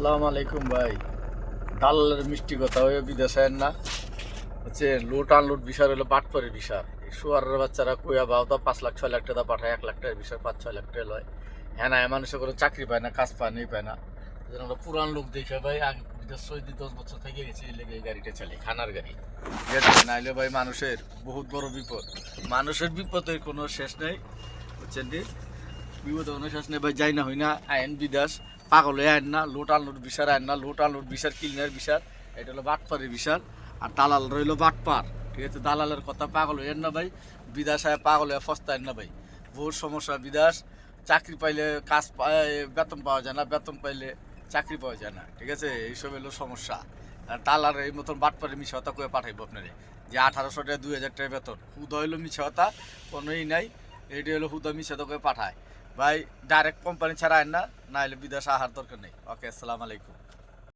আসসালামু আলাইকুম ভাই। দালালের মিষ্টি কথা হয়ে বিদেশে না হচ্ছে লুট আনলুট বিষয় হলো বাটপারের বিষয়। এই শুয়ারের বাচ্চারা কইয়া বাও তো 5 লাখ 6 লাখ টাকা পাঠায়, 1 লাখ টাকার বিষয় 5-6 লাখ টাকা লয়। হ্যাঁ না মানুষের কোনো চাকরি পায় না, কাজ পায়, নেই পায় না। এই জন্য আমরা পুরান লোক দেখে ভাই আগে বিদেশ 6-10 বছর থেকে গেছি, এই লেগে এই গাড়িটা চালাই, খানার গাড়ি। ঠিক আছে, নাইলে ভাই মানুষের বহুত বড় বিপদ। মানুষের বিপদের কোনো শেষ নেই, বুঝছেন কি? বিপদ অনুশ্বাস নেই ভাই, যাই না হই না আইন বিদেশ পাগল হয়ে আইন না, লোট আনলোড বিচার আইন না, লোট আনলোড বিচার কিলনের বিচার, এটা হলো বাটপারের বিচার। আর দালাল রইলো বাটপার। ঠিক আছে, দালালের কথা পাগল হইয়েন না ভাই, বিদেশ আয় পাগল হয়ে ফস্তায়েন না ভাই। বহুত সমস্যা বিদেশ, চাকরি পাইলে কাজ বেতন পাওয়া যায় না, বেতন পাইলে চাকরি পাওয়া যায় না। ঠিক আছে, এইসব হলো সমস্যা। আর দালাল এই মতন বাটপারের মিশা হতা করে পাঠাইবো আপনারে যে 1800 টাকা 2000 টাকা বেতন, হুদা হইলো মিশা হতা, কোনোই নাই। এইটা হলো হুদা মিশা তো করে পাঠায় ভাই। ডাইরেক্ট কোম্পানি ছাড়া আইন না, না হলে বিদেশে আহার দরকার নেই। ওকে, আসসালামু আলাইকুম।